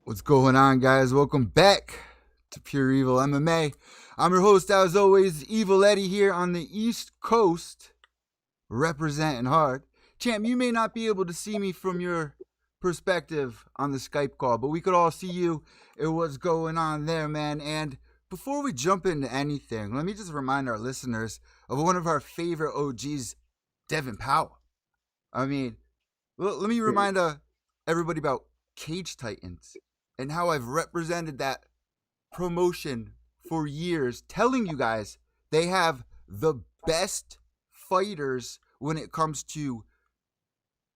What's going on, guys? Welcome back to Pure EVil MMA. I'm your host, as always, Evil Eddie here on the East Coast, representing hard. Champ, you may not be able to see me from your perspective on the Skype call, but we could all see you and what's going on there, man. And before we jump into anything, let me just remind our listeners of one of our favorite OGs, Devin Powell. I mean, let me remind everybody about Cage Titans and how I've represented that promotion for years, telling you guys they have the best fighters when it comes to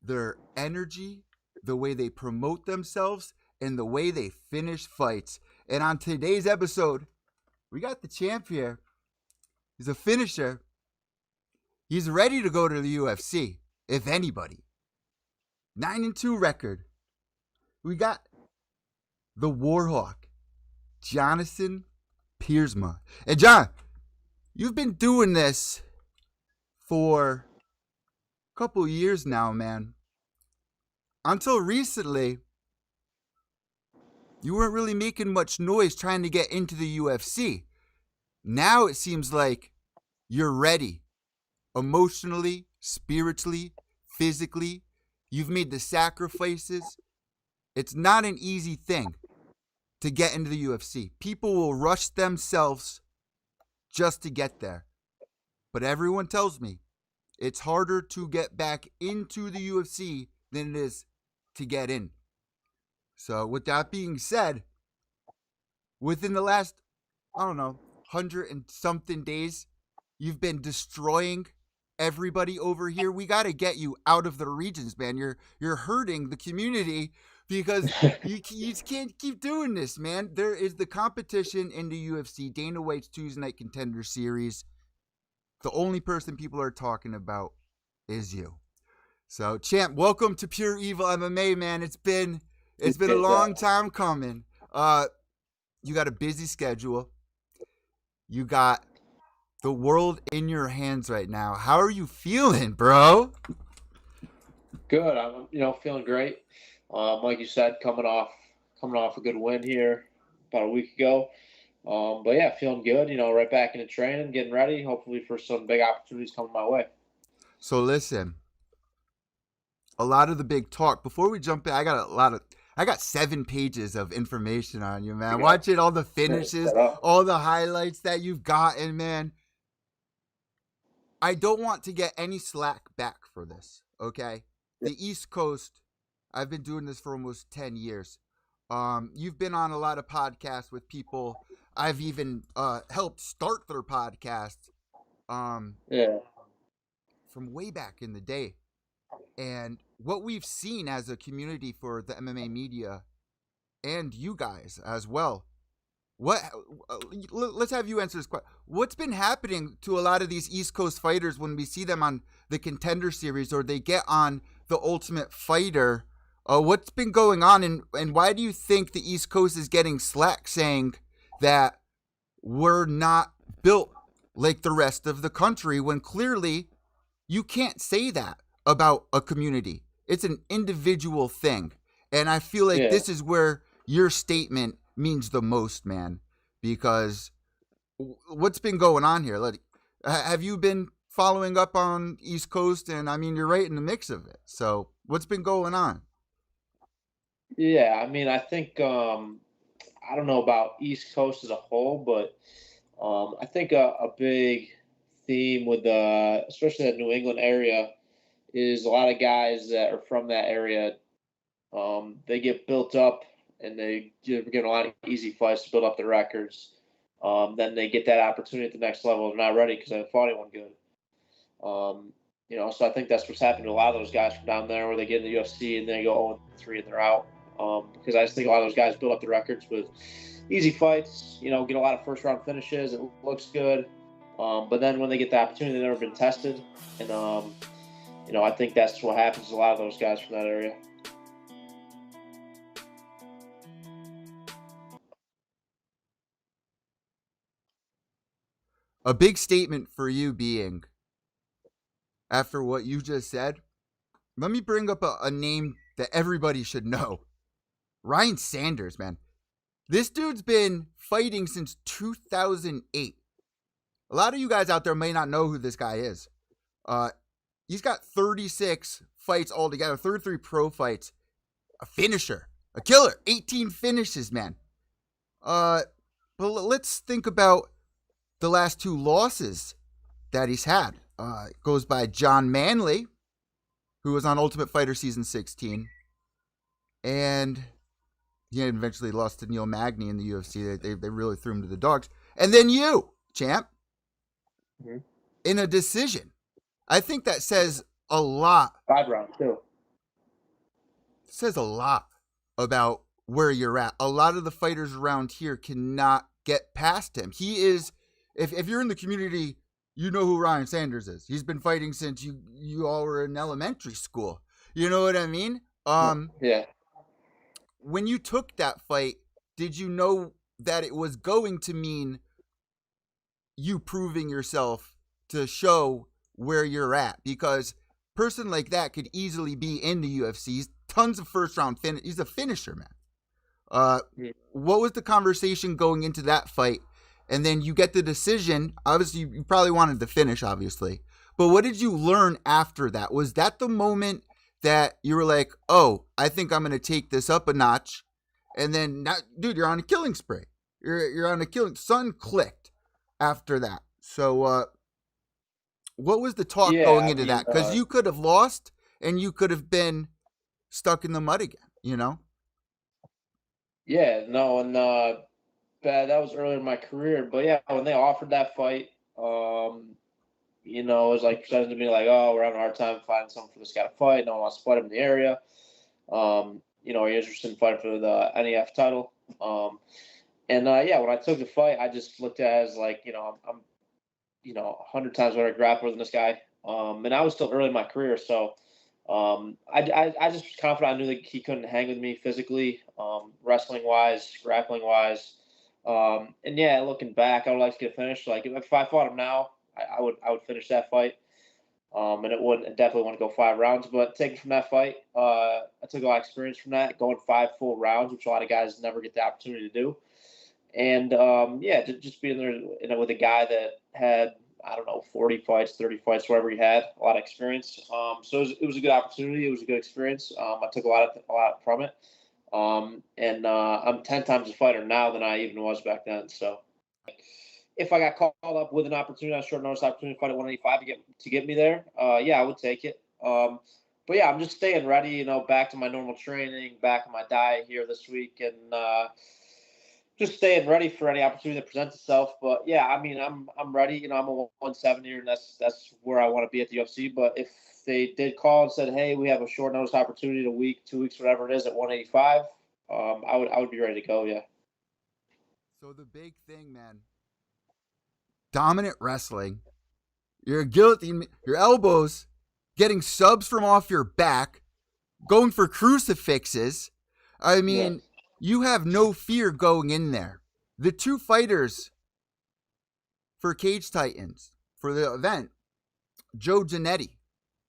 their energy, the way they promote themselves, and the way they finish fights. And on today's episode, we got the champ here. He's a finisher. He's ready to go to the UFC, if anybody. 9-2 record. We got the Warhawk, Jonathan Piersma. And John, you've been doing this for a couple years now, man. Until recently, you weren't really making much noise trying to get into the UFC. Now it seems like you're ready. Emotionally, spiritually, physically. You've made the sacrifices. It's not an easy thing to get into the UFC. People will rush themselves just to get there. But everyone tells me it's harder to get back into the UFC than it is to get in. So with that being said, within the last, 100 and something days, you've been destroying everybody over here. We got to get you out of the regions, man. You're hurting the community because you just can't keep doing this, man. There is the competition in the UFC, Dana White's Tuesday Night Contender Series. The only person people are talking about is you. So, champ, welcome to Pure EVil MMA, man. It's been a long time coming. You got a busy schedule. You got the world in your hands right now. How are you feeling, bro? Good. I'm, feeling great. Like you said, coming off a good win here about a week ago. But yeah, feeling good. Right back into training, getting ready, hopefully for some big opportunities coming my way. So listen, a lot of the big talk. Before we jump in, I got 7 pages of information on you, man. Watching all the finishes, all the highlights that you've gotten, man. I don't want to get any slack back for this, okay? The East Coast, I've been doing this for almost 10 years. You've been on a lot of podcasts with people. I've even helped start their podcasts from way back in the day. And what we've seen as a community for the MMA media and you guys as well, let's have you answer this question. What's been happening to a lot of these East Coast fighters when we see them on the Contender Series or they get on the Ultimate Fighter? What's been going on, and why do you think the East Coast is getting slack saying that we're not built like the rest of the country when clearly you can't say that about a community? It's an individual thing. And I feel like this is where your statement means the most, man, because what's been going on here? Like, have you been following up on East Coast? And I mean, you're right in the mix of it. So what's been going on? Yeah, I mean, I think I don't know about East Coast as a whole, but I think a big theme with especially that New England area is a lot of guys that are from that area. They get built up and they get a lot of easy fights to build up their records. Then they get that opportunity at the next level. They're not ready because they haven't fought anyone good. So I think that's what's happened to a lot of those guys from down there, where they get in the UFC and they go 0-3 and they're out. Because I just think a lot of those guys build up their records with easy fights. Get a lot of first round finishes. It looks good. But then when they get the opportunity, they've never been tested. And I think that's what happens to a lot of those guys from that area. A big statement for you being, after what you just said, let me bring up a name that everybody should know. Ryan Sanders, man. This dude's been fighting since 2008. A lot of you guys out there may not know who this guy is. He's got 36 fights altogether, 33 pro fights, a finisher, a killer, 18 finishes, man. But let's think about the last two losses that he's had. It goes by John Manley, who was on Ultimate Fighter Season 16, and he eventually lost to Neil Magny in the UFC. They really threw him to the dogs. And then you, champ, in a decision. I think that says a lot. 5 rounds, too. It says a lot about where you're at. A lot of the fighters around here cannot get past him. He is, if you're in the community, you know who Ryan Sanders is. He's been fighting since you all were in elementary school. You know what I mean? Yeah. When you took that fight, did you know that it was going to mean you proving yourself to show where you're at? Because a person like that could easily be in the UFC. He's tons of first round finish. He's a finisher, man. What was the conversation going into that fight? And then you get the decision. Obviously, you probably wanted to finish, obviously. But what did you learn after that? Was that the moment that you were like, oh, I think I'm going to take this up a notch? And then, dude, you're on a killing spree. You're on a killing. Sun clicked after that. So what was the talk going into that? Because you could have lost and you could have been stuck in the mud again, you know? Yeah, no, and that was earlier in my career. But yeah, when they offered that fight, it was like presented to me like, oh, we're having a hard time finding someone for this guy to fight. No one wants to fight him in the area. Are you interested in fighting for the NEF title? When I took the fight, I just looked at it as like, I'm 100 times better grappler than this guy. And I was still early in my career, so I just was confident. I knew that he couldn't hang with me physically, wrestling wise, grappling wise. Looking back, I would like to get finished. Like if I fought him now, I would finish that fight. And it definitely want to go 5 rounds. But taking from that fight, I took a lot of experience from that, going 5 full rounds, which a lot of guys never get the opportunity to do. And just being there with a guy that had, I don't know, 40 fights, 30 fights, whatever he had, a lot of experience. So it was a good opportunity. It was a good experience. I took a lot from it. I'm 10 times a fighter now than I even was back then. So if I got called up with an opportunity, a short notice opportunity to fight at 185 to get me there, I would take it. But yeah, I'm just staying ready, back to my normal training, back on my diet here this week, and just staying ready for any opportunity that presents itself. But yeah, I mean, I'm ready. I'm a 170er, and that's where I want to be at the UFC. But if they did call and said, hey, we have a short notice opportunity, a week, 2 weeks, whatever it is, at 185, I would be ready to go. Yeah. So the big thing, man, dominant wrestling. You're guillotine, your elbows, getting subs from off your back, going for crucifixes. I mean, you have no fear going in there. The 2 fighters for Cage Titans for the event, Joe Giannetti.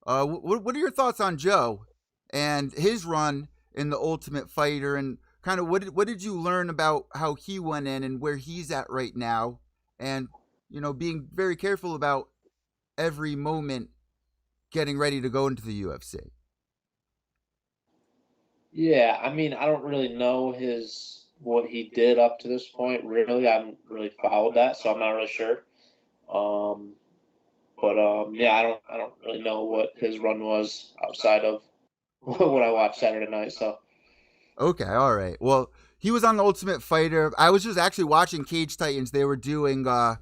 What are your thoughts on Joe and his run in the Ultimate Fighter, and kind of what did you learn about how he went in and where he's at right now, and being very careful about every moment getting ready to go into the UFC? Yeah, I mean, I don't really know what he did up to this point. Really, I haven't really followed that, so I'm not really sure. I don't really know what his run was outside of what I watched Saturday night. So okay, all right. Well, he was on the Ultimate Fighter. I was just actually watching Cage Titans. They were doing a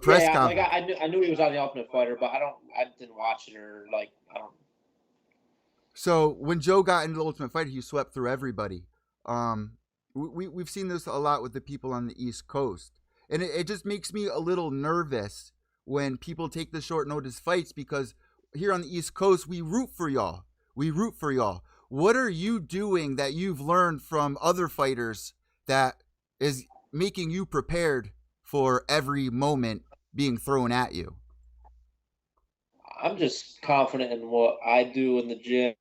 press conference. Like I knew he was on the Ultimate Fighter, but I didn't watch it, or like I don't. So when Joe got into the Ultimate Fighter, he swept through everybody. We've seen this a lot with the people on the East Coast, and it just makes me a little nervous when people take the short notice fights, because here on the East Coast we root for y'all. What are you doing that you've learned from other fighters that is making you prepared for every moment being thrown at you? I'm just confident in what I do in the gym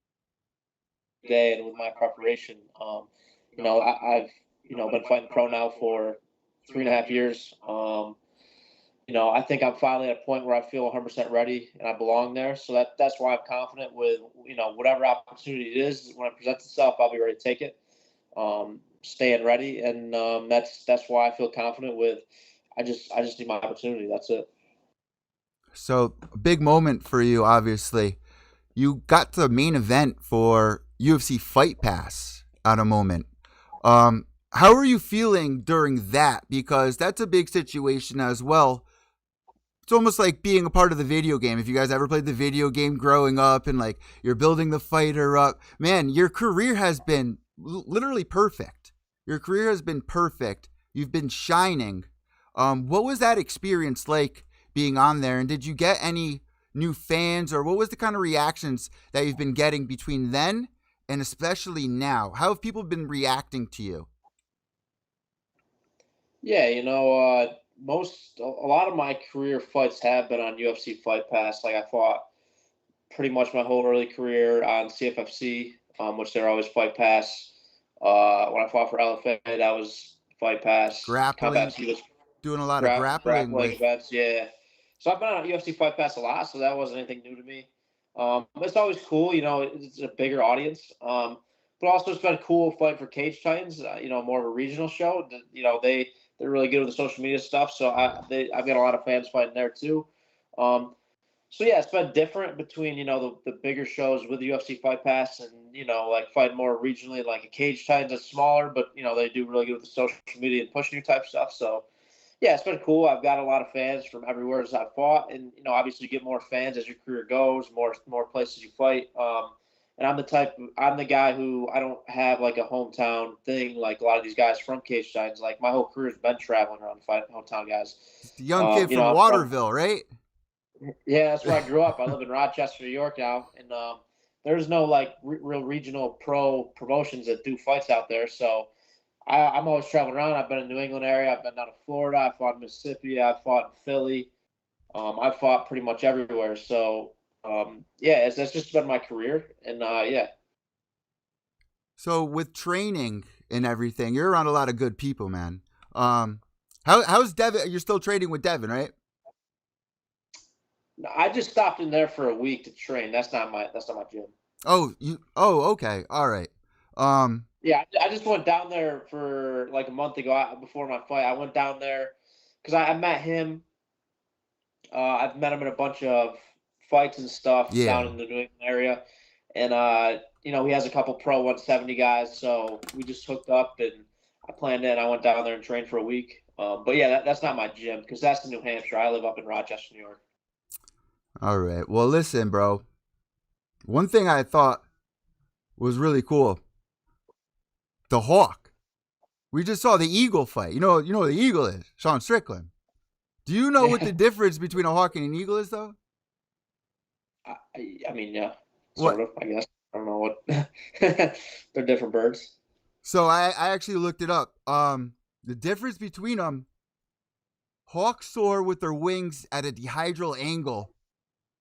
today and with my preparation. I've been fighting pro now for 3.5 years. I think I'm finally at a point where I feel 100% ready and I belong there. So that's why I'm confident with whatever opportunity it is when it presents itself, I'll be ready to take it. Staying ready, and that's why I feel confident with. I just need my opportunity. That's it. So a big moment for you, obviously. You got the main event for UFC Fight Pass at a moment. How are you feeling during that? Because that's a big situation as well. It's almost like being a part of the video game. If you guys ever played the video game growing up and like you're building the fighter up, man, your career has been literally perfect. Your career has been perfect. You've been shining. What was that experience like being on there? And did you get any new fans, or what was the kind of reactions that you've been getting between then and especially now? How have people been reacting to you? Yeah, a lot of my career fights have been on UFC Fight Pass. Like I fought pretty much my whole early career on CFFC, which they're always Fight Pass. When I fought for LFA, that was Fight Pass. Grappling, Combat was doing a lot of grappling grappling with. events, yeah. So I've been on UFC Fight Pass a lot, so that wasn't anything new to me. It's always cool, it's a bigger audience. But also it's been cool fighting for Cage Titans, more of a regional show. They're really good with the social media stuff, so I've got a lot of fans fighting there too. So yeah, it's been different between the bigger shows with the UFC Fight Pass and like fighting more regionally, like a Cage Titans that's smaller, but they do really good with the social media and pushing you type stuff. So yeah, it's been cool. I've got a lot of fans from everywhere as I've fought, and obviously you get more fans as your career goes, more places you fight. And I'm the guy who I don't have like a hometown thing like a lot of these guys from Cage Titans. Like my whole career's been traveling around fighting hometown guys. The young kid from Waterville, right? Yeah, that's where I grew up. I live in Rochester, New York now, and there's no like real regional pro promotions that do fights out there. So I'm always traveling around. I've been in the New England area. I've been down to Florida. I fought in Mississippi. I fought in Philly. I've fought pretty much everywhere. So yeah, that's just been my career, and yeah. So with training and everything, you're around a lot of good people, man. How's Devin? You're still training with Devin, right? I just stopped in there for a week to train. That's not my gym. Oh, okay. All right. Yeah, I just went down there for like a month ago before my fight. I went down there because I met him. I've met him in a bunch of fights and stuff down in the New England area, and he has a couple pro 170 guys. So we just hooked up, and I planned it. I went down there and trained for a week. But yeah, that's not my gym because that's in New Hampshire. I live up in Rochester, New York. All right. Well, listen, bro. One thing I thought was really cool. The Hawk. We just saw the Eagle fight. You know what the Eagle is? Sean Strickland. Do you know what the difference between a Hawk and an Eagle is, though? I mean, yeah, sort of, I guess. I don't know what. They're different birds. So I actually looked it up. The difference between them, Hawks soar with their wings at a dihedral angle,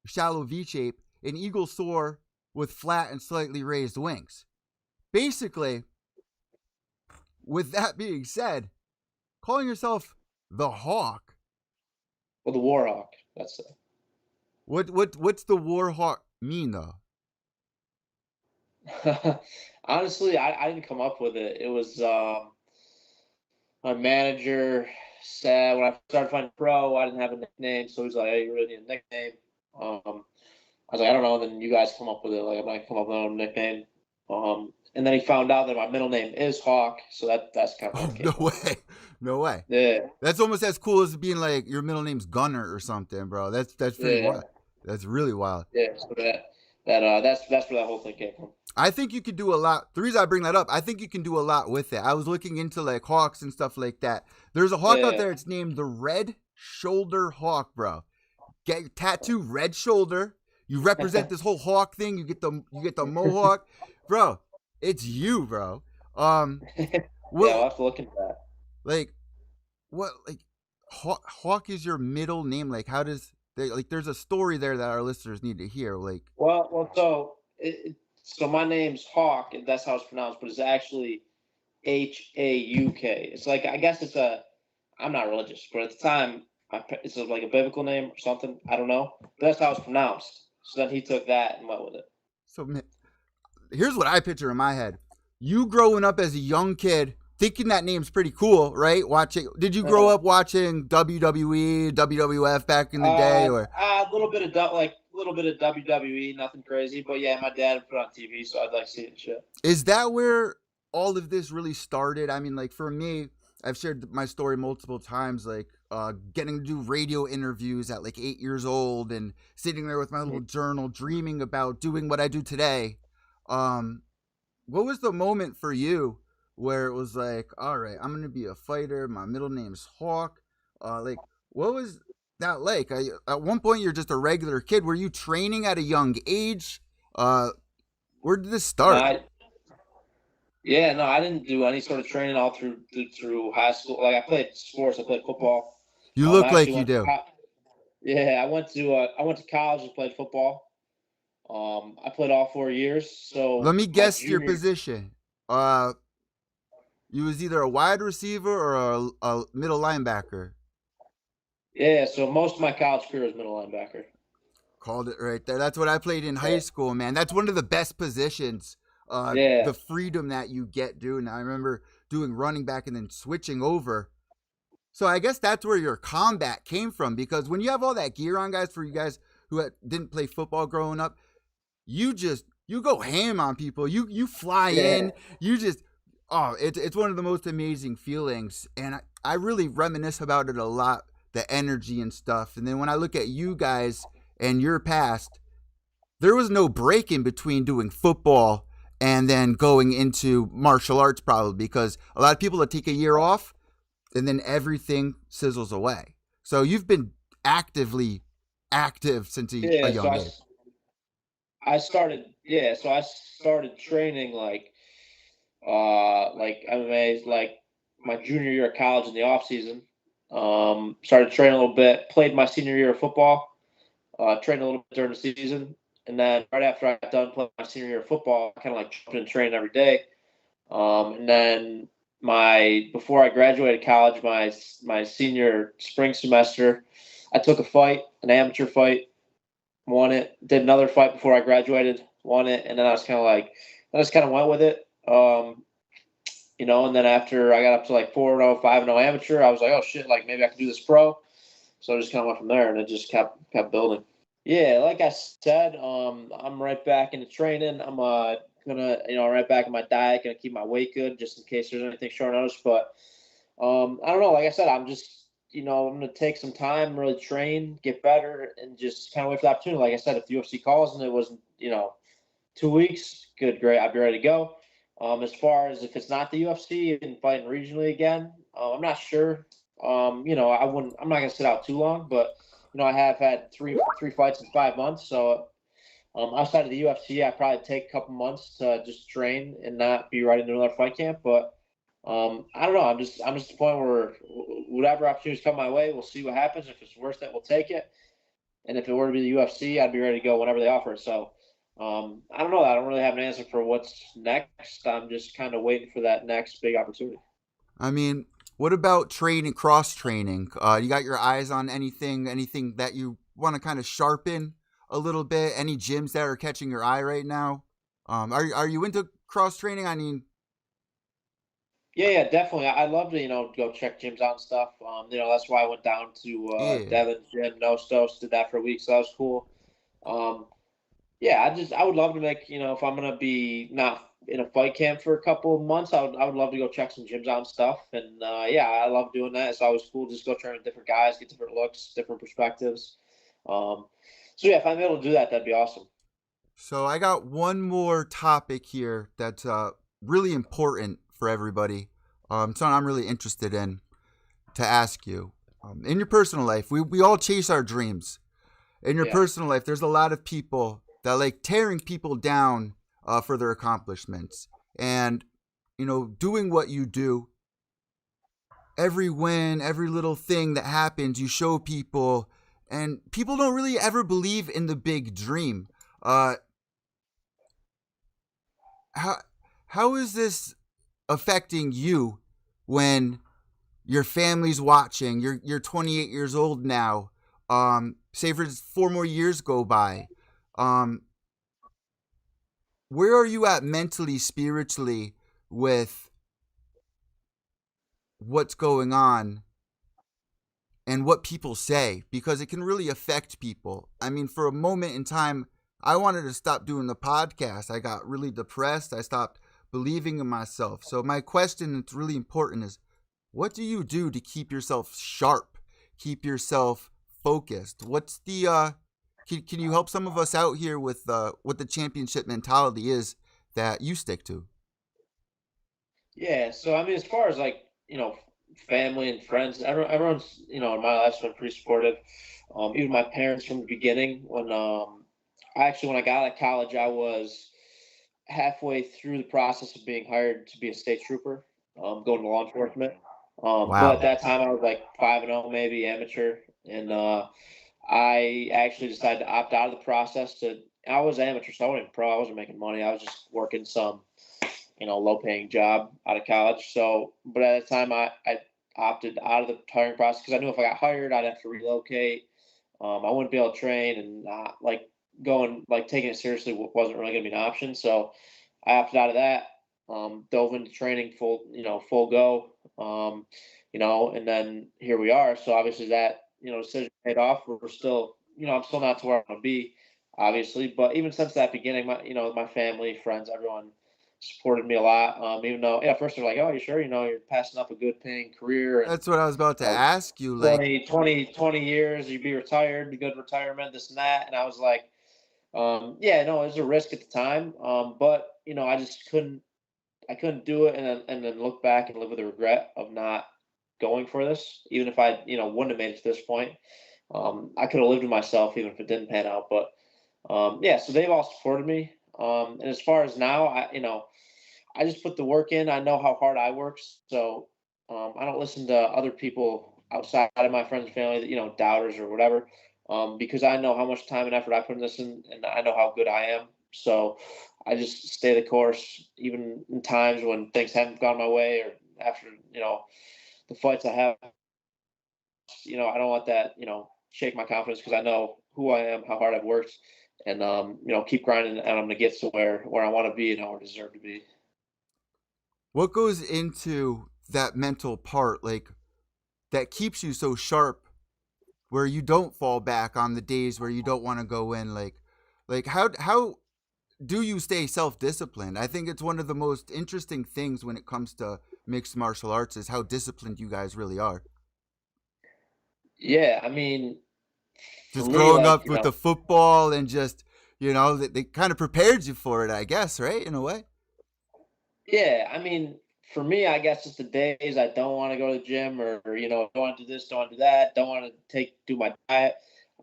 shallow V shape, and Eagles soar with flat and slightly raised wings. Basically, with that being said, calling yourself the Hawk. Well, the Warhawk. That's it. What's the Warhawk mean, though? Honestly, I didn't come up with it. It was my manager said when I started fighting pro, I didn't have a nickname, so he's like, "Hey, you really need a nickname." I was like, "I don't know." And then you guys come up with it. Like, I'm not come up with my own nickname. And then he found out that my middle name is Hawk, so that's kind of no way. Yeah, that's almost as cool as being like your middle name's Gunner or something, bro. That's pretty wild. That's really wild. Yeah, so that's where that whole thing came from. I think you could do a lot. The reason I bring that up, I think you can do a lot with it. I was looking into like hawks and stuff like that. There's a hawk out there. It's named the Red Shoulder Hawk, bro. Get your tattoo, red shoulder. You represent this whole hawk thing. You get the mohawk, bro. It's you, bro. I'll have to look into that. Like, what? Like, Hawk is your middle name. Like, how does there's a story there that our listeners need to hear. Like, so my name's Hawk, and that's how it's pronounced, but it's actually Hauk. It's like, I guess it's I'm not religious, but at the time, it's like a biblical name or something. I don't know. But that's how it's pronounced. So then he took that and went with it. So here's what I picture in my head. You growing up as a young kid, thinking that name's pretty cool, right? Did you grow up watching WWE, WWF back in the day, or a little bit of WWE, nothing crazy, but yeah, my dad would put on TV, so I'd like to see it and shit. Is that where all of this really started? I mean, like for me, I've shared my story multiple times, like getting to do radio interviews at like 8 years old and sitting there with my little journal, dreaming about doing what I do today. What was the moment for you where it was like, all right, I'm going to be a fighter. My middle name's Hawk. Like, what was that like? At one point, you're just a regular kid. Were you training at a young age? Where did this start? I didn't do any sort of training all through high school. Like, I played sports. I played football. You look like you do. I went to college and played football. I played all 4 years. So let me guess your position. You was either a wide receiver or a middle linebacker. Yeah, so most of my college career was middle linebacker. Called it right there. That's what I played in high school, man. That's one of the best positions. The freedom that you get doing. I remember doing running back and then switching over. So I guess that's where your combat came from, because when you have all that gear on, guys, for you guys who didn't play football growing up, you go ham on people. You fly in. You just it's one of the most amazing feelings, and I really reminisce about it a lot, the energy and stuff. And then when I look at you guys and your past, there was no break in between doing football and then going into martial arts, probably, because a lot of people that take a year off and then everything sizzles away. So you've been actively active since a young age. I started training like MMA, like my junior year of college in the off season. Started training a little bit, played my senior year of football, trained a little bit during the season. And then right after I got done playing my senior year of football, I kind of like jumped in training every day. And then before I graduated college, my senior spring semester, I took a fight, an amateur fight, won it. Did another fight before I graduated, won it, and then I just kind of went with it. And then after I got up to like 4-0, 5-0 amateur, I was like, oh shit, like maybe I can do this pro. So I just kind of went from there, and it just kept building. Yeah, like I said, I'm right back into training. I'm gonna, right back in my diet, gonna keep my weight good just in case there's anything short notice. But I don't know. Like I said, I'm just, I'm gonna take some time, really train, get better, and just kind of wait for the opportunity. Like I said, if the UFC calls and it was, 2 weeks, good, great, I'd be ready to go. As far as if it's not the UFC and fighting regionally again, I'm not sure. I'm not gonna sit out too long, but I have had three fights in 5 months. So outside of the UFC, I probably take a couple months to just train and not be right into another fight camp. But I don't know. I'm just at the point where whatever opportunities come my way, we'll see what happens. If it's worth it, we'll take it. And if it were to be the UFC, I'd be ready to go whenever they offer it. So I don't know. I don't really have an answer for what's next. I'm just kind of waiting for that next big opportunity. I mean, what about training, cross training? You got your eyes on anything that you want to kind of sharpen a little bit? Any gyms that are catching your eye right now? Are you into cross training? I mean, yeah, definitely. I'd love to, go check gyms out and stuff. That's why I went down to Devon's gym, Nostos, did that for a week, so that was cool. I would love to make, if I'm gonna be not in a fight camp for a couple of months, I would love to go check some gyms out and stuff. And I love doing that. It's always cool to just go train with different guys, get different looks, different perspectives. If I'm able to do that, that'd be awesome. So I got one more topic here that's really important for everybody. Something I'm really interested in to ask you. In your personal life, we all chase our dreams. In your personal life, there's a lot of people that like tearing people down for their accomplishments. And, doing what you do, every win, every little thing that happens, you show people, and people don't really ever believe in the big dream. How is this affecting you when your family's watching? You're 28 years old now. Say for 4 more years go by. Where are you at mentally, spiritually with what's going on and what people say? Because it can really affect people. I mean, for a moment in time, I wanted to stop doing the podcast. I got really depressed. I stopped believing in myself. So my question that's really important is, what do you do to keep yourself sharp, keep yourself focused? What's the can you help some of us out here with what the championship mentality is that you stick to? Yeah, so I mean, as far as like, family and friends, everyone's, in my life's been pretty supportive. Even my parents from the beginning. When I got out of college, I was halfway through the process of being hired to be a state trooper, going to law enforcement. But at Wow. that time, I was like 5-0, maybe amateur, and I actually decided to opt out of the process. I was amateur, so I wasn't pro. I wasn't making money. I was just working some, low paying job out of college. So, but at the time, I opted out of the hiring process because I knew if I got hired, I'd have to relocate. I wouldn't be able to train, and taking it seriously wasn't really going to be an option. So I opted out of that. Dove into training full go. And then here we are. So obviously that decision paid off. We're still, I'm still not to where I want to be, obviously. But even since that beginning, my family, friends, everyone supported me a lot. Even though, yeah, first they're like, "Oh, you sure? You're passing up a good paying career and That's what I was about to know, ask you. Like, 20 years, you'd be retired, good retirement, this and that." And I was like, yeah, no, it was a risk at the time. But I just I couldn't do it and then look back and live with the regret of not going for this, even if I, wouldn't have made it to this point. I could have lived with myself even if it didn't pan out. But yeah, so they've all supported me. And as far as now, I just put the work in. I know how hard I work, so I don't listen to other people outside of my friends and family that doubters or whatever, because I know how much time and effort I put in this, and I know how good I am. So I just stay the course, even in times when things haven't gone my way, or after the fights I have. I don't let that shake my confidence because I know who I am, how hard I've worked, and keep grinding, and I'm gonna get to where I want to be and where I deserve to be. what goes into that mental part, like that keeps you so sharp, where you don't fall back on the days where you don't want to go in? Like how do you stay self-disciplined? I think it's one of the most interesting things when it comes to mixed martial arts is how disciplined you guys really are. Yeah, I mean, for Just me, growing like, up with the football and just, they kind of prepared you for it, I guess, right? In a way. yeah, I mean, for me, I guess it's the days I don't want to go to the gym, or don't want to do this, don't want to do that, don't want to do my diet.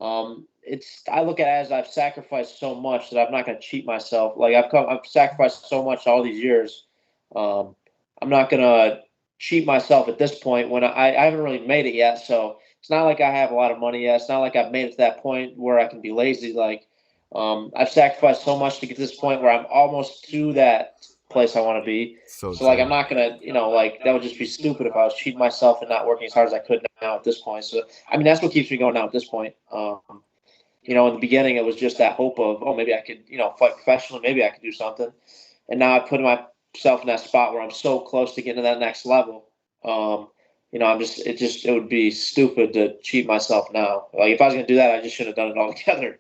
I look at it as I've sacrificed so much that I'm not going to cheat myself. Like I've sacrificed so much all these years. Um, I'm not going to cheat myself at this point when I haven't really made it yet. So it's not like I have a lot of money yet. It's not like I've made it to that point where I can be lazy. Like, I've sacrificed so much to get to this point where I'm almost to that place I want to be. So So like, I'm true. not gonna, like, that would just be stupid if I was cheating myself and not working as hard as I could now at this point. So I mean, that's what keeps me going now at this point. In the beginning, it was just that hope of, oh, maybe I could, fight professionally, maybe I could do something. And now I put myself in that spot where I'm so close to getting to that next level. It would be stupid to cheat myself now. Like if I was gonna do that, I just should have done it all together.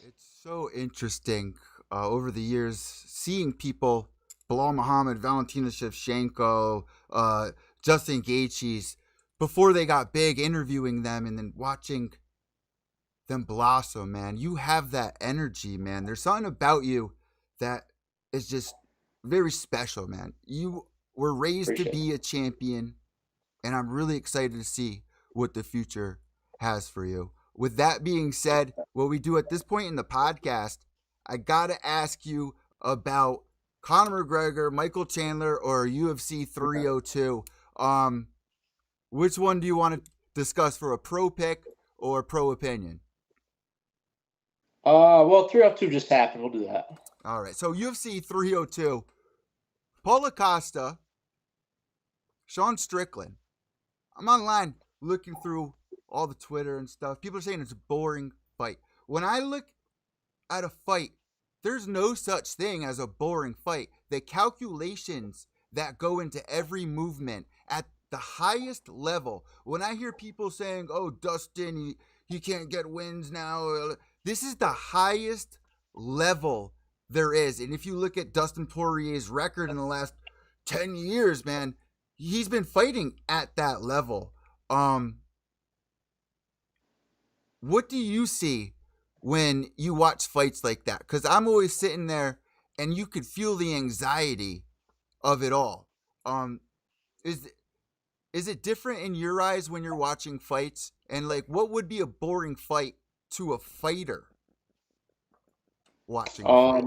It's so interesting over the years seeing people, Bilal Muhammad, Valentina Shevchenko, Justin Gaethje's, before they got big, interviewing them and then watching them blossom, man. You have that energy, man. There's something about you that is just very special, man. You were raised to Appreciate it. be a champion, and I'm really excited to see what the future has for you. With that being said, what we do at this point in the podcast, I gotta ask you about Conor McGregor, Michael Chandler, or UFC 302. Which one do you want to discuss for a pro pick or pro opinion? Well, 302 just happened. We'll do that. All right, so UFC 302, Paulo Costa Sean Strickland. I'm online looking through all the Twitter and stuff. People are saying it's a boring fight. When I look at a fight, there's no such thing as a boring fight. The calculations that go into every movement at the highest level. When I hear people saying, "Oh, Dustin, he can't get wins now," this is the highest level there is. And if you look at Dustin Poirier's record in the last 10 years, man, he's been fighting at that level. What do you see when you watch fights like that? Because I'm always sitting there and you could feel the anxiety of it all. Is it different in your eyes when you're watching fights? And like, what would be a boring fight to a fighter watching a fight?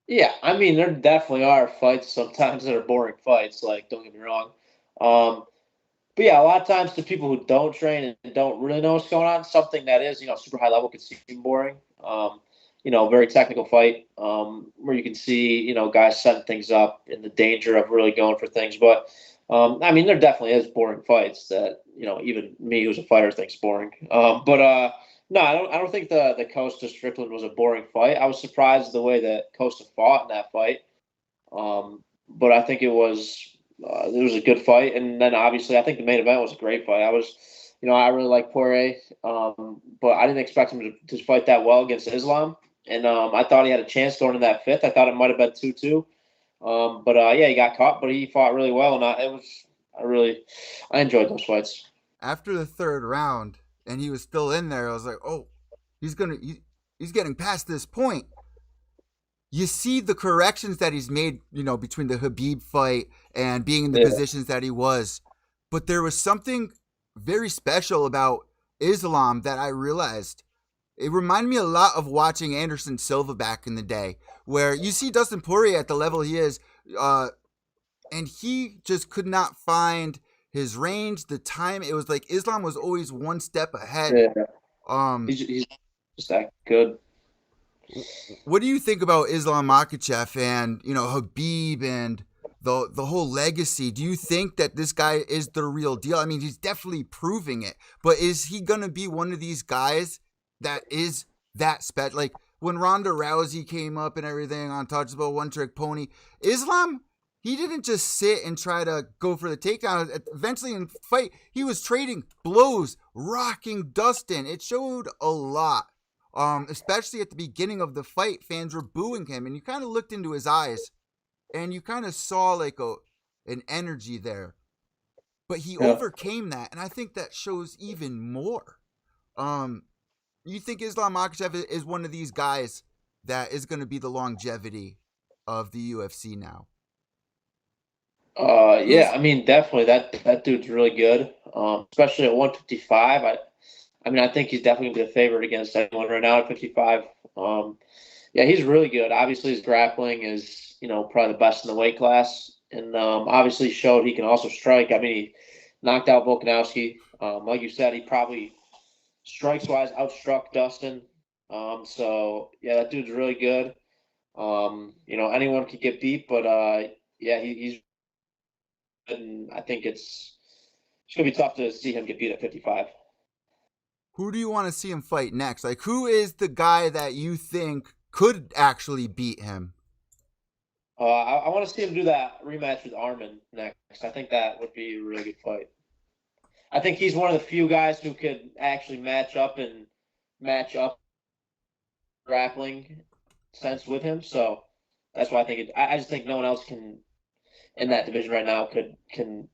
Yeah, I mean, there definitely are fights sometimes that are boring fights. Like, don't get me wrong. But yeah, a lot of times to people who don't train and don't really know what's going on, something that is, super high level could seem boring. Very technical fight where you can see, guys setting things up and the danger of really going for things. But I mean, there definitely is boring fights that, even me who's a fighter thinks boring. But no, I don't think the Costa Strickland was a boring fight. I was surprised the way that Costa fought in that fight. But I think it was a good fight, and then obviously I think the main event was a great fight. I really like Poirier, but I didn't expect him to fight that well against Islam, and I thought he had a chance going into that fifth. I thought it might have been 2-2, but yeah, he got caught, but he fought really well, and I enjoyed those fights. After the third round, and he was still in there, I was like, oh, he's getting past this point. You see the corrections that he's made, between the Khabib fight and being in the positions that he was. But there was something very special about Islam that I realized. It reminded me a lot of watching Anderson Silva back in the day, where you see Dustin Poirier at the level he is, and he just could not find his range, the time. It was like Islam was always one step ahead. Yeah. He's just that good. What do you think about Islam Makhachev and Khabib and the whole legacy? Do you think that this guy is the real deal? I mean, he's definitely proving it, but is he gonna be one of these guys that is that special? Like when Ronda Rousey came up and everything, untouchable, one trick pony. Islam, he didn't just sit and try to go for the takedown. Eventually in fight, he was trading blows, rocking Dustin. It showed a lot. Especially at the beginning of the fight, fans were booing him, and you kind of looked into his eyes, and you kind of saw like an energy there. But he overcame that, and I think that shows even more. You think Islam Makhachev is one of these guys that is going to be the longevity of the UFC now? Yeah, I mean, definitely that dude's really good, especially at 155. I think he's definitely going to be a favorite against anyone right now at 55. Yeah, he's really good. Obviously, his grappling is, probably the best in the weight class. And obviously showed he can also strike. I mean, he knocked out Volkanovski. Like you said, he probably strikes-wise outstruck Dustin. So, yeah, that dude's really good. Anyone could get beat, but, yeah, he's good. And I think it's going to be tough to see him get beat at 55. Who do you want to see him fight next? Like, who is the guy that you think could actually beat him? I want to see him do that rematch with Arman next. I think that would be a really good fight. I think he's one of the few guys who could actually match up grappling sense with him. So that's why I think I just think no one else can in that division right now can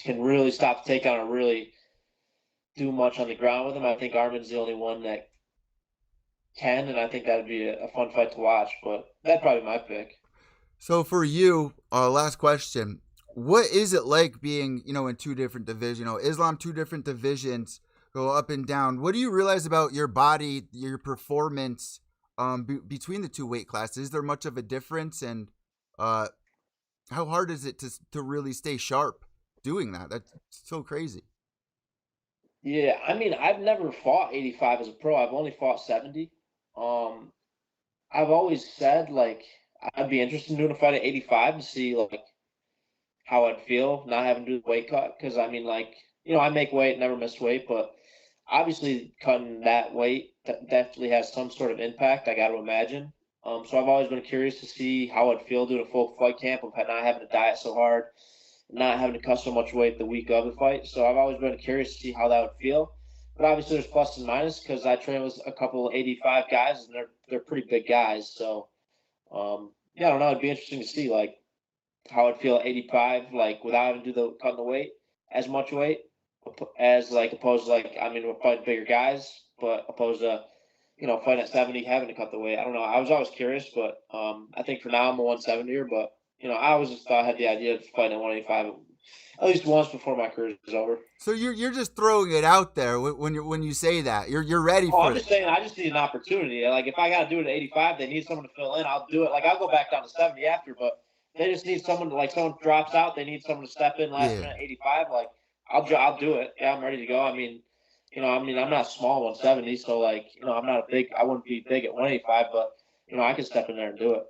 really stop the takedown or really do much on the ground with him. I think Arman's the only one that can, and I think that would be a fun fight to watch. But that'd probably be my pick. So for you, last question. What is it like being, in two different divisions? Islam, two different divisions, go up and down. What do you realize about your body, your performance between the two weight classes? Is there much of a difference? And how hard is it to really stay sharp doing that? That's so crazy. Yeah, I mean, I've never fought 85 as a pro. I've only fought 70. I've always said, like, I'd be interested in doing a fight at 85 to see, like, how I'd feel not having to do the weight cut. Because I mean, like, I make weight, never miss weight, but obviously cutting that weight definitely has some sort of impact, I got to imagine. So I've always been curious to see how I'd feel doing a full fight camp of not having to diet so hard, not having to cut so much weight the week of the fight. So I've always been curious to see how that would feel. But obviously there's plus and minus because I train with a couple of 85 guys and they're pretty big guys. So yeah, I don't know. It'd be interesting to see like how I'd feel at 85, like without having to do the cutting the weight as much weight as like opposed to like, I mean, we're fighting bigger guys, but opposed to fighting at 70 having to cut the weight. I don't know. I was always curious, but I think for now I'm a 170er. But I always just thought I had the idea of fighting at 185 at least once before my career is over. So you're just throwing it out there when you say that you're ready for I'm just saying I just need an opportunity. Like if I got to do it at 85, they need someone to fill in. I'll do it. Like I'll go back down to 70 after, but they just need someone to, like, someone drops out. They need someone to step in last minute 85. Like I'll do it. Yeah, I'm ready to go. I mean, I'm not small 170, so like, I'm not I wouldn't be big at 185, but I can step in there and do it.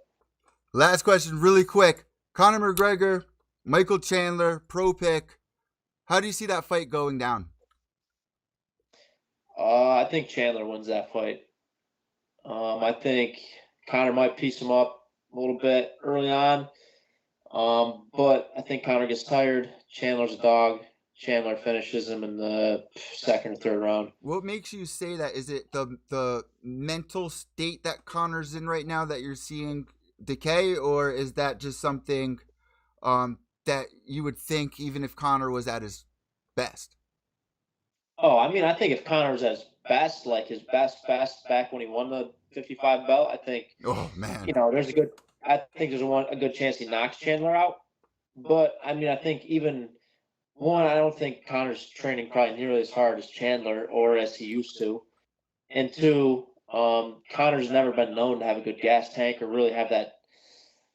Last question, really quick. Conor McGregor, Michael Chandler, pro pick. How do you see that fight going down? I think Chandler wins that fight. I think Conor might piece him up a little bit early on. But I think Conor gets tired. Chandler's a dog. Chandler finishes him in the second or third round. What makes you say that? Is it the mental state that Conor's in right now that you're seeing decay, or is that just something that you would think even if Conor was at his best? Oh, I mean, I think if Conor was at his best, like his best back when he won the 55 belt, I think Oh man, I think there's a good chance he knocks Chandler out. But I mean, I think even one, I don't think Conor's training probably nearly as hard as Chandler or as he used to. And two, Conor's never been known to have a good gas tank or really have that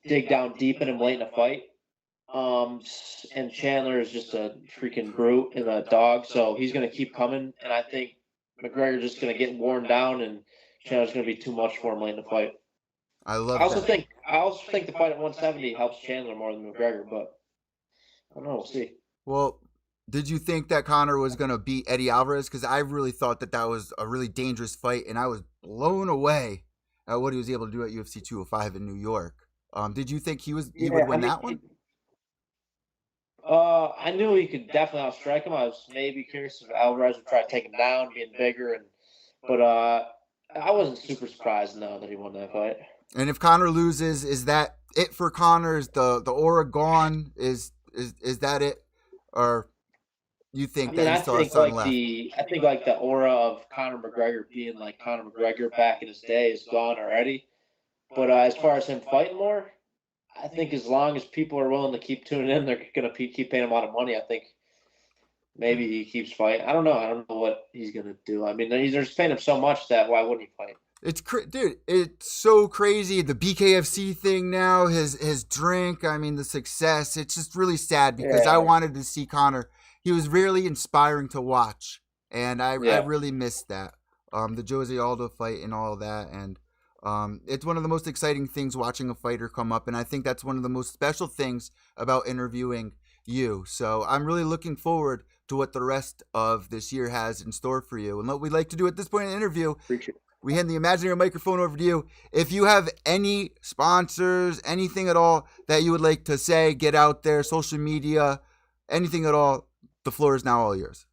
dig down deep in him late in a fight. And Chandler is just a freaking brute and a dog, so he's going to keep coming. And I think McGregor's just going to get worn down, and Chandler's going to be too much for him late in the fight. I love. I also think the fight at 170 helps Chandler more than McGregor, but I don't know. We'll see. Well, did you think that Conor was going to beat Eddie Alvarez? Because I really thought that was a really dangerous fight, and I was blown away at what he was able to do at UFC 205 in New York. Did you think he would win that one? I knew he could definitely outstrike him. I was maybe curious if Alvarez would try to take him down, being bigger, but I wasn't super surprised now that he won that fight. And if Conor loses, is that it for Conor? Is the aura gone? Is that it, or you think that he still has something left? I think like the aura of Conor McGregor being like Conor McGregor back in his day is gone already. But as far as him fighting more, I think as long as people are willing to keep tuning in, they're going to keep paying him a lot of money. I think maybe he keeps fighting. I don't know what he's going to do. I mean, they're just paying him so much that why wouldn't he fight? Dude, it's so crazy. The BKFC thing now, his drink, I mean, the success. It's just really sad because I wanted to see Conor. He was really inspiring to watch, and I really missed that. The Jose Aldo fight and all of that, and it's one of the most exciting things watching a fighter come up, and I think that's one of the most special things about interviewing you. So I'm really looking forward to what the rest of this year has in store for you. And what we'd like to do at this point in the interview, we hand the imaginary microphone over to you. If you have any sponsors, anything at all that you would like to say, get out there, social media, anything at all, the floor is now all yours.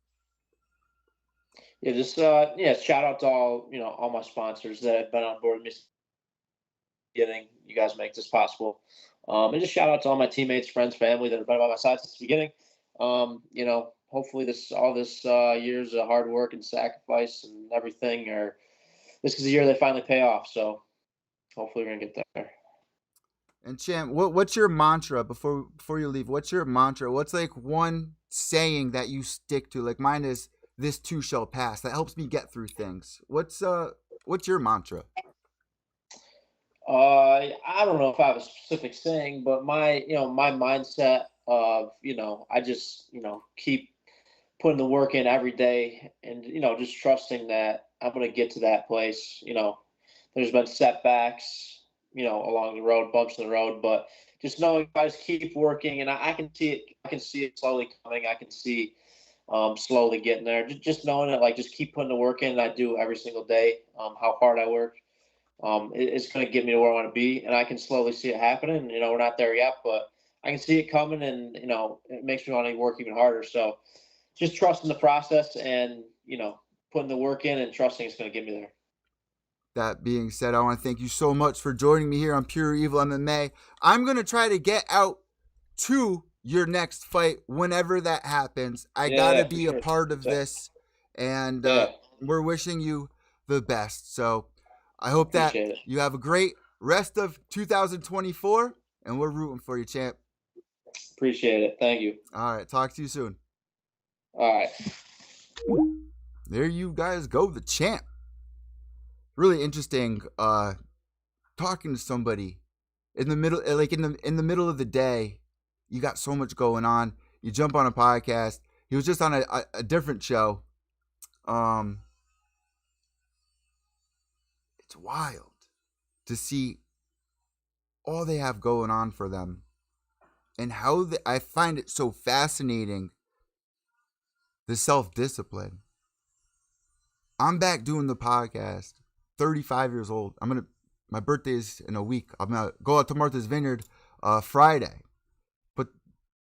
Yeah, just shout out to all my sponsors that have been on board with me. You guys make this possible. And just shout out to all my teammates, friends, family that have been by my side since the beginning. Hopefully all this years of hard work and sacrifice and everything this is the year they finally pay off. So hopefully we're gonna get there. And Champ, what's your mantra before you leave? What's your mantra? What's like one saying that you stick to? Like mine is, "This too shall pass." That helps me get through things. What's your mantra? I don't know if I have a specific saying, but my mindset of, I just, keep putting the work in every day and, just trusting that I'm going to get to that place. There's been setbacks, along the road, bumps in the road, but just knowing if I just keep working, and I can see it. I can see it slowly coming. I can see slowly getting there. Just knowing it, like just keep putting the work in. I do every single day. How hard I work. It's going to get me to where I want to be, and I can slowly see it happening. You know, we're not there yet, but I can see it coming, and you know, it makes me want to work even harder. So, just trusting the process, and you know, putting the work in, and trusting it's going to get me there. That being said, I want to thank you so much for joining me here on Pure Evil MMA. I'm going to try to get out to your next fight whenever that happens. I gotta be a part of this, and we're wishing you the best. So I hope that you have a great rest of 2024, and we're rooting for you, champ. Appreciate it. Thank you. All right, talk to you soon. All right. There you guys go, the champ. Really interesting talking to somebody in the middle, like in the middle of the day. You got so much going on. You jump on a podcast. He was just on a different show. It's wild to see all they have going on for them, and how I find it so fascinating. The self-discipline. I'm back doing the podcast. 35 years old. My birthday's in a week. I'm gonna go out to Martha's Vineyard Friday. But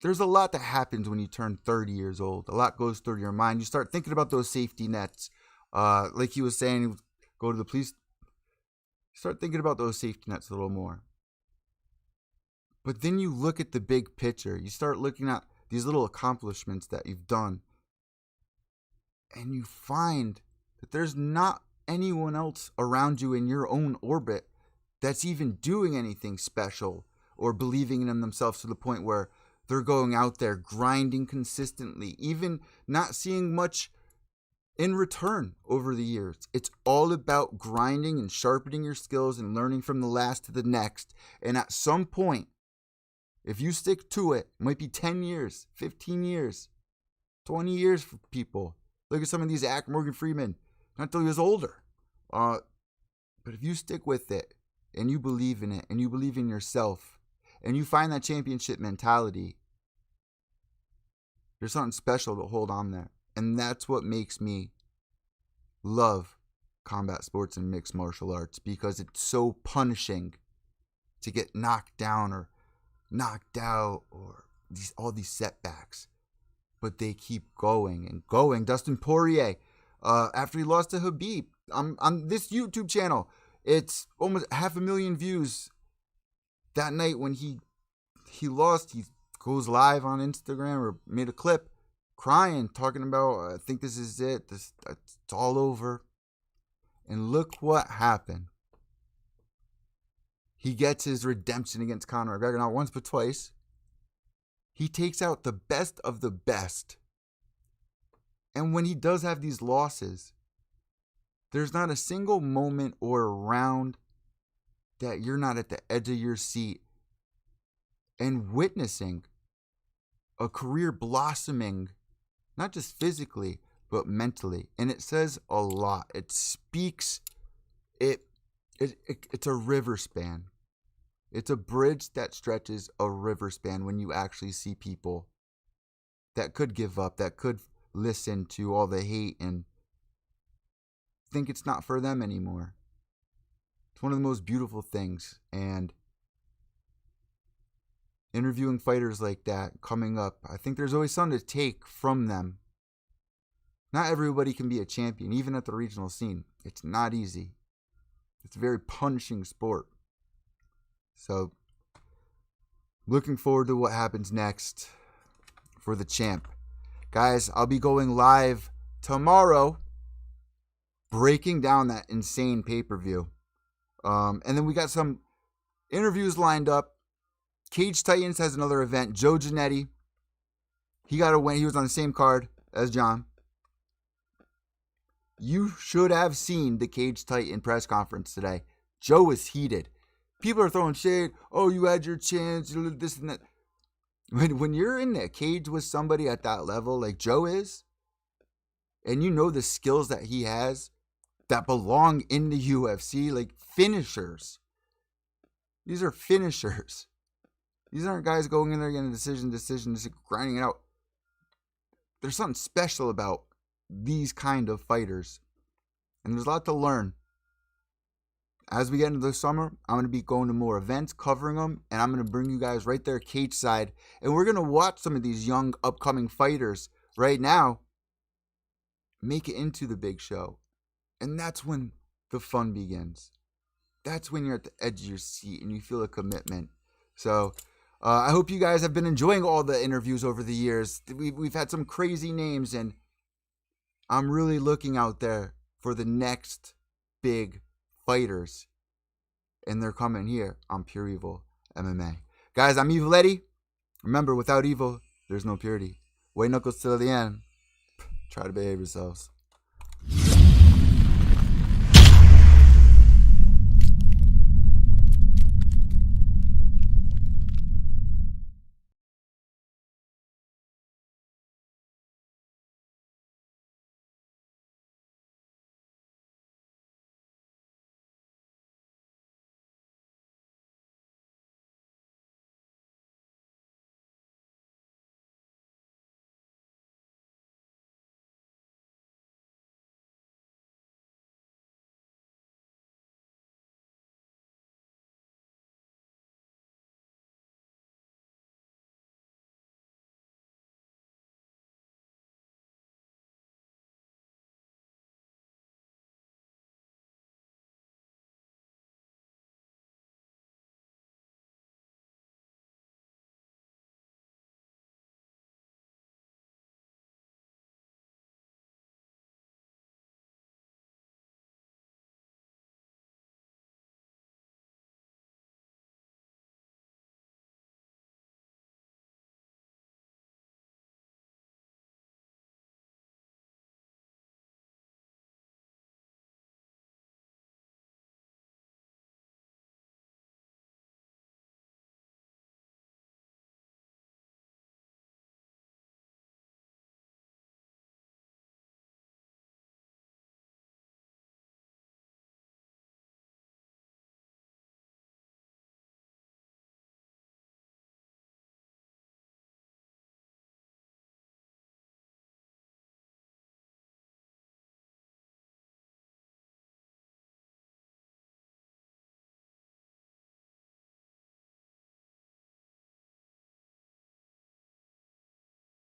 there's a lot that happens when you turn 30 years old. A lot goes through your mind. You start thinking about those safety nets. Like he was saying, go to the police. Start thinking about those safety nets a little more. But then you look at the big picture. You start looking at these little accomplishments that you've done. And you find that there's not anyone else around you in your own orbit that's even doing anything special or believing in themselves to the point where they're going out there grinding consistently, even not seeing much in return over the years. It's all about grinding and sharpening your skills and learning from the last to the next. And at some point, if you stick to it, it might be 10 years, 15 years, 20 years for people. Look at some of these Morgan Freeman, not until he was older. But if you stick with it and you believe in it and you believe in yourself and you find that championship mentality, there's something special to hold on there. And that's what makes me love combat sports and mixed martial arts, because it's so punishing to get knocked down or knocked out or all these setbacks. But they keep going and going. Dustin Poirier, after he lost to Khabib, on this YouTube channel, it's almost 500,000 views. That night when he lost, he goes live on Instagram or made a clip crying, talking about, I think this is it. It's all over. And look what happened. He gets his redemption against Conor McGregor, not once but twice. He takes out the best of the best. And when he does have these losses, there's not a single moment or round that you're not at the edge of your seat and witnessing a career blossoming, not just physically, but mentally. And it says a lot. It speaks, it's a river span. It's a bridge that stretches a river span when you actually see people that could give up, that could listen to all the hate and think it's not for them anymore. It's one of the most beautiful things. And interviewing fighters like that coming up, I think there's always something to take from them. Not everybody can be a champion, even at the regional scene. It's not easy. It's a very punishing sport. So, looking forward to what happens next for the champ. Guys, I'll be going live tomorrow, breaking down that insane pay-per-view. And then we got some interviews lined up. Cage Titans has another event. Joe Giannetti, he got a win. He was on the same card as John. You should have seen the Cage Titan press conference today. Joe was heated. People are throwing shade. Oh, you had your chance. This and that. When you're in a cage with somebody at that level, like Joe is, and you know the skills that he has that belong in the UFC, like finishers. These are finishers. These aren't guys going in there getting decision, just grinding it out. There's something special about these kind of fighters. And there's a lot to learn. As we get into the summer, I'm going to be going to more events, covering them, and I'm going to bring you guys right there cage side. And we're going to watch some of these young upcoming fighters right now make it into the big show. And that's when the fun begins. That's when you're at the edge of your seat and you feel a commitment. So I hope you guys have been enjoying all the interviews over the years. We've had some crazy names, and I'm really looking out there for the next big fighters. And they're coming here on Pure Evil MMA. Guys, I'm Evil Eddie. Remember, without evil, there's no purity. White knuckles till the end. Try to behave yourselves.